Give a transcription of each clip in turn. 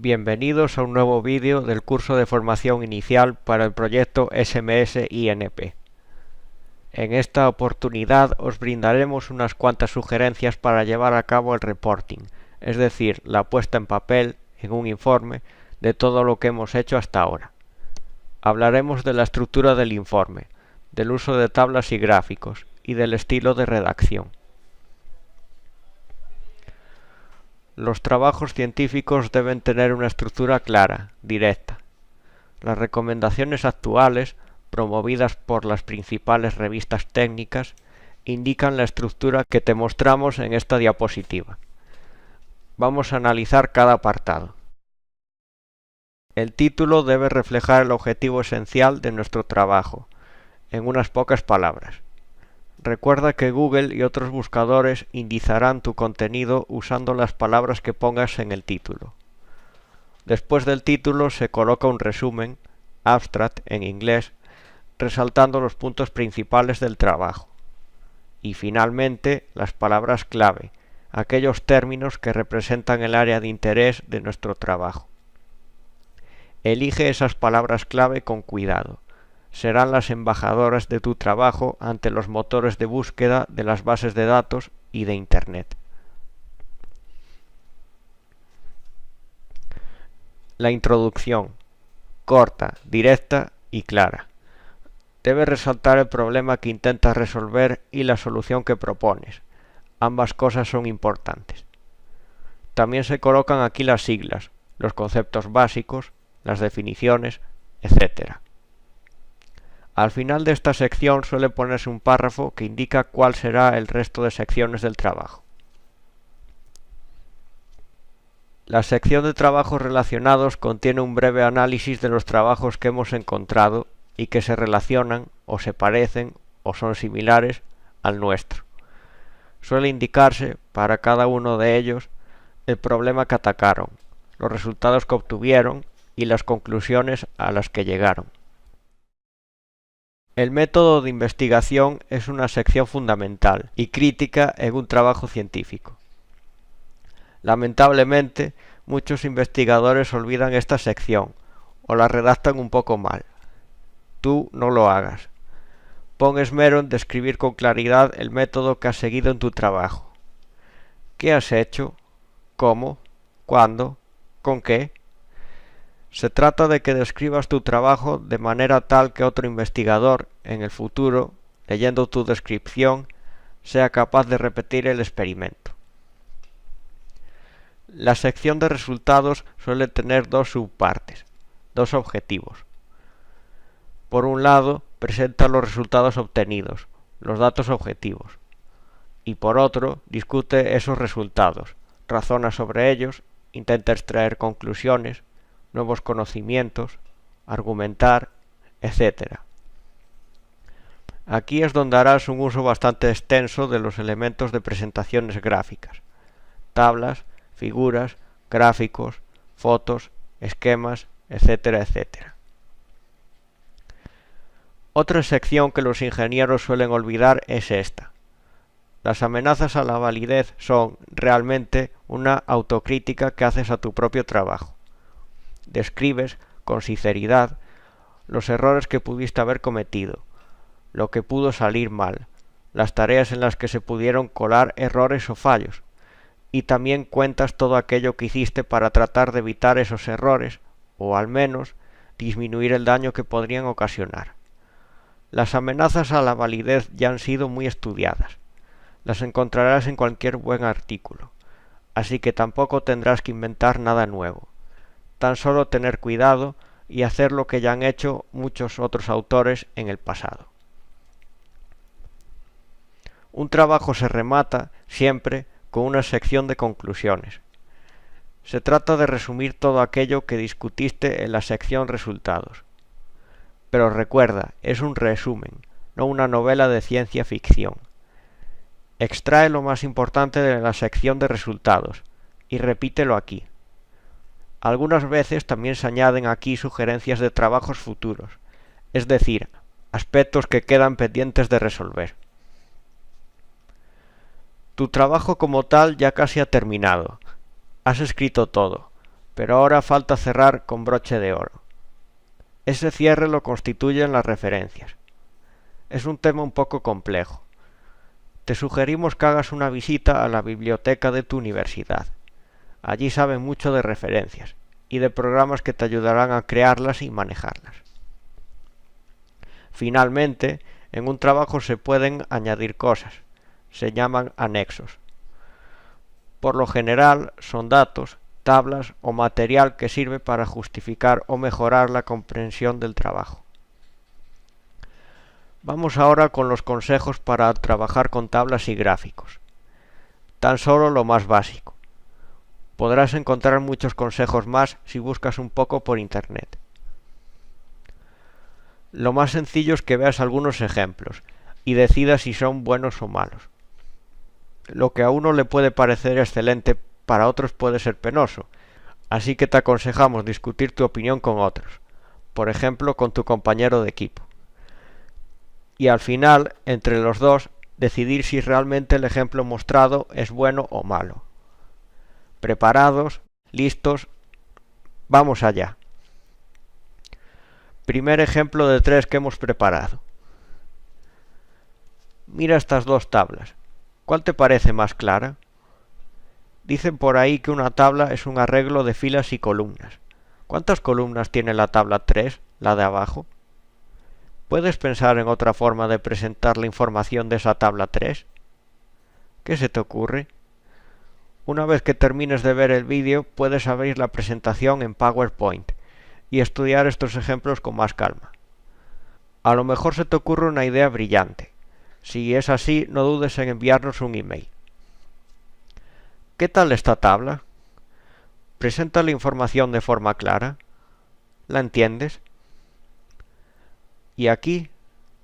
Bienvenidos a un nuevo vídeo del curso de formación inicial para el proyecto SMS-INP. En esta oportunidad os brindaremos unas cuantas sugerencias para llevar a cabo el reporting, es decir, la puesta en papel, en un informe, de todo lo que hemos hecho hasta ahora. Hablaremos de la estructura del informe, del uso de tablas y gráficos y del estilo de redacción. Los trabajos científicos deben tener una estructura clara, directa. Las recomendaciones actuales, promovidas por las principales revistas técnicas, indican la estructura que te mostramos en esta diapositiva. Vamos a analizar cada apartado. El título debe reflejar el objetivo esencial de nuestro trabajo, en unas pocas palabras. Recuerda que Google y otros buscadores indizarán tu contenido usando las palabras que pongas en el título. Después del título se coloca un resumen, abstract en inglés, resaltando los puntos principales del trabajo. Y finalmente, las palabras clave, aquellos términos que representan el área de interés de nuestro trabajo. Elige esas palabras clave con cuidado. Serán las embajadoras de tu trabajo ante los motores de búsqueda de las bases de datos y de Internet. La introducción, corta, directa y clara. Debe resaltar el problema que intentas resolver y la solución que propones. Ambas cosas son importantes. También se colocan aquí las siglas, los conceptos básicos, las definiciones, etc. Al final de esta sección suele ponerse un párrafo que indica cuál será el resto de secciones del trabajo. La sección de trabajos relacionados contiene un breve análisis de los trabajos que hemos encontrado y que se relacionan, o se parecen, o son similares al nuestro. Suele indicarse, para cada uno de ellos, el problema que atacaron, los resultados que obtuvieron y las conclusiones a las que llegaron. El método de investigación es una sección fundamental y crítica en un trabajo científico. Lamentablemente, muchos investigadores olvidan esta sección o la redactan un poco mal. Tú no lo hagas. Pon esmero en describir con claridad el método que has seguido en tu trabajo. ¿Qué has hecho? ¿Cómo? ¿Cuándo? ¿Con qué? Se trata de que describas tu trabajo de manera tal que otro investigador, en el futuro, leyendo tu descripción, sea capaz de repetir el experimento. La sección de resultados suele tener dos subpartes, dos objetivos. Por un lado, presenta los resultados obtenidos, los datos objetivos, y por otro, discute esos resultados, razona sobre ellos, intenta extraer conclusiones, nuevos conocimientos, argumentar, etc. Aquí es donde harás un uso bastante extenso de los elementos de presentaciones gráficas, tablas, figuras, gráficos, fotos, esquemas, etc., etc. Otra sección que los ingenieros suelen olvidar es esta. Las amenazas a la validez son realmente una autocrítica que haces a tu propio trabajo. Describes, con sinceridad, los errores que pudiste haber cometido, lo que pudo salir mal, las tareas en las que se pudieron colar errores o fallos, y también cuentas todo aquello que hiciste para tratar de evitar esos errores, o al menos disminuir el daño que podrían ocasionar. Las amenazas a la validez ya han sido muy estudiadas. Las encontrarás en cualquier buen artículo, así que tampoco tendrás que inventar nada nuevo. Tan solo tener cuidado y hacer lo que ya han hecho muchos otros autores en el pasado. Un trabajo se remata siempre con una sección de conclusiones. Se trata de resumir todo aquello que discutiste en la sección resultados. Pero recuerda, es un resumen, no una novela de ciencia ficción. Extrae lo más importante de la sección de resultados y repítelo aquí. Algunas veces también se añaden aquí sugerencias de trabajos futuros, es decir, aspectos que quedan pendientes de resolver. Tu trabajo como tal ya casi ha terminado. Has escrito todo, pero ahora falta cerrar con broche de oro. Ese cierre lo constituyen las referencias. Es un tema un poco complejo. Te sugerimos que hagas una visita a la biblioteca de tu universidad. Allí saben mucho de referencias y de programas que te ayudarán a crearlas y manejarlas. Finalmente, en un trabajo se pueden añadir cosas. Se llaman anexos. Por lo general son datos, tablas o material que sirve para justificar o mejorar la comprensión del trabajo. Vamos ahora con los consejos para trabajar con tablas y gráficos. Tan solo lo más básico. Podrás encontrar muchos consejos más si buscas un poco por internet. Lo más sencillo es que veas algunos ejemplos y decidas si son buenos o malos. Lo que a uno le puede parecer excelente, para otros puede ser penoso, así que te aconsejamos discutir tu opinión con otros, por ejemplo con tu compañero de equipo. Y al final, entre los dos, decidir si realmente el ejemplo mostrado es bueno o malo. ¿Preparados? ¿Listos? Vamos allá. Primer ejemplo de 3 que hemos preparado. Mira estas dos tablas. ¿Cuál te parece más clara? Dicen por ahí que una tabla es un arreglo de filas y columnas. ¿Cuántas columnas tiene la tabla 3, la de abajo? ¿Puedes pensar en otra forma de presentar la información de esa tabla 3? ¿Qué se te ocurre? Una vez que termines de ver el vídeo, puedes abrir la presentación en PowerPoint y estudiar estos ejemplos con más calma. A lo mejor se te ocurre una idea brillante. Si es así, no dudes en enviarnos un email. ¿Qué tal esta tabla? ¿Presenta la información de forma clara? ¿La entiendes? Y aquí,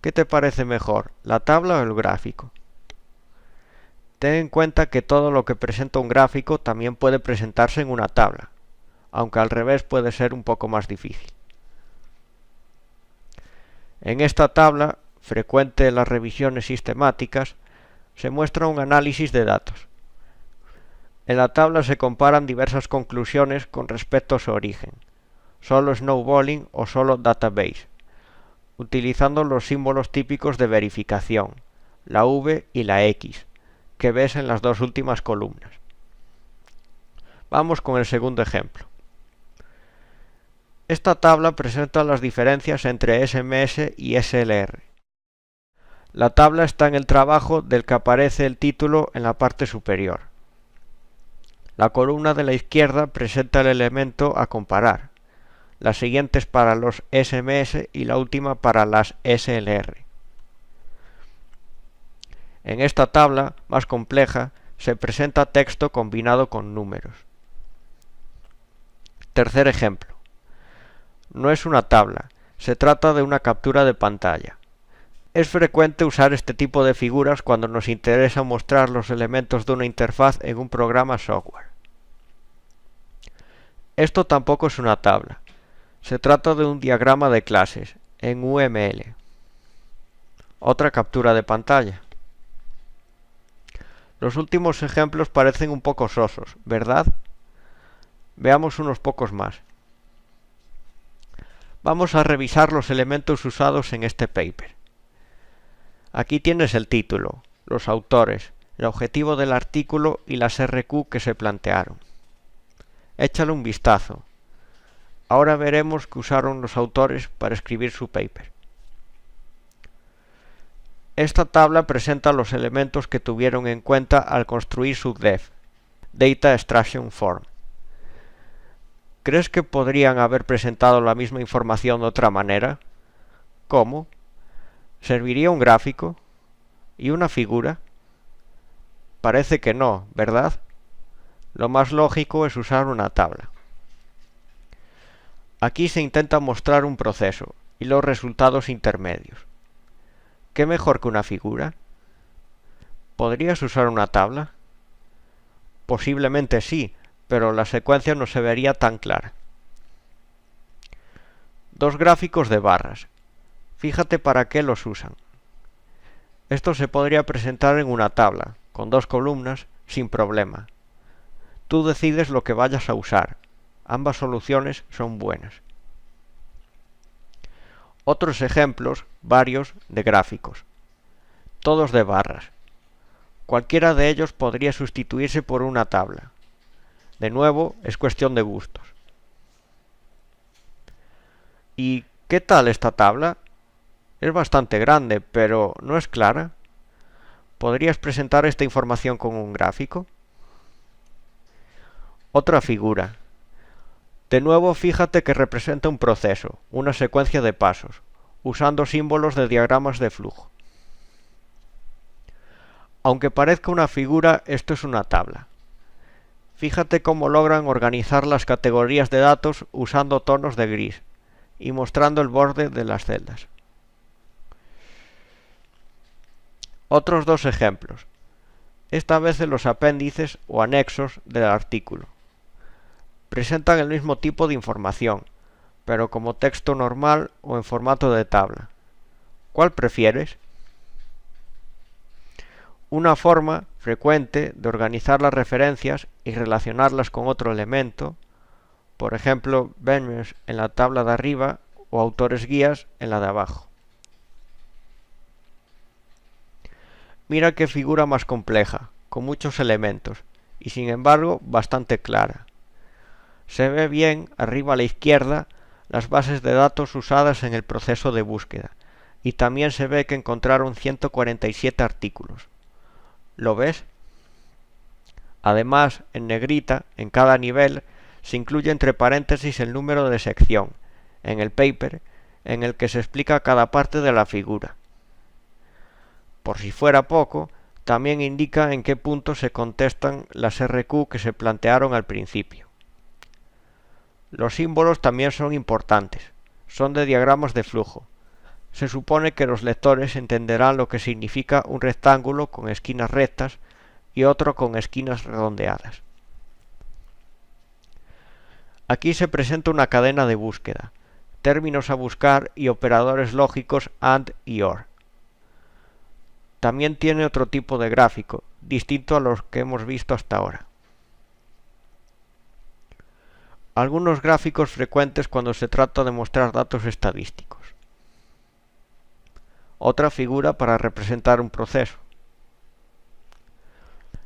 ¿qué te parece mejor, la tabla o el gráfico? Ten en cuenta que todo lo que presenta un gráfico también puede presentarse en una tabla, aunque al revés puede ser un poco más difícil. En esta tabla, frecuente en las revisiones sistemáticas, se muestra un análisis de datos. En la tabla se comparan diversas conclusiones con respecto a su origen, solo snowballing o solo database, utilizando los símbolos típicos de verificación, la V y la X, que ves en las dos últimas columnas. Vamos con el segundo ejemplo. Esta tabla presenta las diferencias entre SMS y SLR. La tabla está en el trabajo del que aparece el título en la parte superior. La columna de la izquierda presenta el elemento a comparar, las siguientes para los SMS y la última para las SLR. En esta tabla, más compleja, se presenta texto combinado con números. Tercer ejemplo. No es una tabla, se trata de una captura de pantalla. Es frecuente usar este tipo de figuras cuando nos interesa mostrar los elementos de una interfaz en un programa software. Esto tampoco es una tabla. Se trata de un diagrama de clases en UML. Otra captura de pantalla. Los últimos ejemplos parecen un poco sosos, ¿verdad? Veamos unos pocos más. Vamos a revisar los elementos usados en este paper. Aquí tienes el título, los autores, el objetivo del artículo y las RQ que se plantearon. Échale un vistazo. Ahora veremos qué usaron los autores para escribir su paper. Esta tabla presenta los elementos que tuvieron en cuenta al construir su DEF, Data Extraction Form. ¿Crees que podrían haber presentado la misma información de otra manera? ¿Cómo? ¿Serviría un gráfico? ¿Y una figura? Parece que no, ¿verdad? Lo más lógico es usar una tabla. Aquí se intenta mostrar un proceso y los resultados intermedios. ¿Qué mejor que una figura? ¿Podrías usar una tabla? Posiblemente sí, pero la secuencia no se vería tan clara. Dos gráficos de barras. Fíjate para qué los usan. Esto se podría presentar en una tabla, con dos columnas, sin problema. Tú decides lo que vayas a usar. Ambas soluciones son buenas. Otros ejemplos, varios, de gráficos. Todos de barras. Cualquiera de ellos podría sustituirse por una tabla. De nuevo, es cuestión de gustos. ¿Y qué tal esta tabla? Es bastante grande, pero ¿no es clara? ¿Podrías presentar esta información con un gráfico? Otra figura. De nuevo, fíjate que representa un proceso, una secuencia de pasos, usando símbolos de diagramas de flujo. Aunque parezca una figura, esto es una tabla. Fíjate cómo logran organizar las categorías de datos usando tonos de gris y mostrando el borde de las celdas. Otros dos ejemplos, esta vez en los apéndices o anexos del artículo. Presentan el mismo tipo de información, pero como texto normal o en formato de tabla. ¿Cuál prefieres? Una forma frecuente de organizar las referencias y relacionarlas con otro elemento, por ejemplo, benchmarks en la tabla de arriba o autores guías en la de abajo. Mira qué figura más compleja, con muchos elementos, y sin embargo bastante clara. Se ve bien, arriba a la izquierda, las bases de datos usadas en el proceso de búsqueda, y también se ve que encontraron 147 artículos. ¿Lo ves? Además, en negrita, en cada nivel, se incluye entre paréntesis el número de sección, en el paper, en el que se explica cada parte de la figura. Por si fuera poco, también indica en qué punto se contestan las RQ que se plantearon al principio. Los símbolos también son importantes, son de diagramas de flujo. Se supone que los lectores entenderán lo que significa un rectángulo con esquinas rectas y otro con esquinas redondeadas. Aquí se presenta una cadena de búsqueda, términos a buscar y operadores lógicos AND y OR. También tiene otro tipo de gráfico, distinto a los que hemos visto hasta ahora. Algunos gráficos frecuentes cuando se trata de mostrar datos estadísticos. Otra figura para representar un proceso.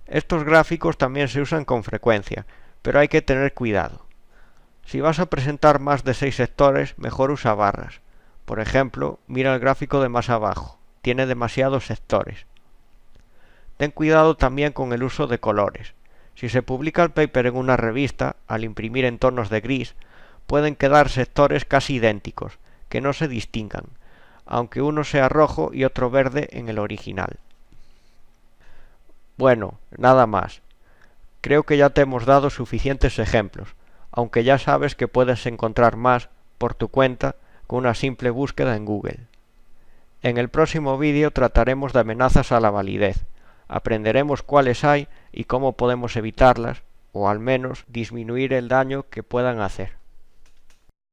Estos gráficos también se usan con frecuencia, pero hay que tener cuidado. Si vas a presentar más de 6 sectores, mejor usa barras. Por ejemplo, mira el gráfico de más abajo, tiene demasiados sectores. Ten cuidado también con el uso de colores. Si se publica el paper en una revista, al imprimir en tonos de gris, pueden quedar sectores casi idénticos, que no se distingan, aunque uno sea rojo y otro verde en el original. Bueno, nada más. Creo que ya te hemos dado suficientes ejemplos, aunque ya sabes que puedes encontrar más por tu cuenta con una simple búsqueda en Google. En el próximo vídeo trataremos de amenazas a la validez. Aprenderemos cuáles hay y cómo podemos evitarlas, o al menos disminuir el daño que puedan hacer.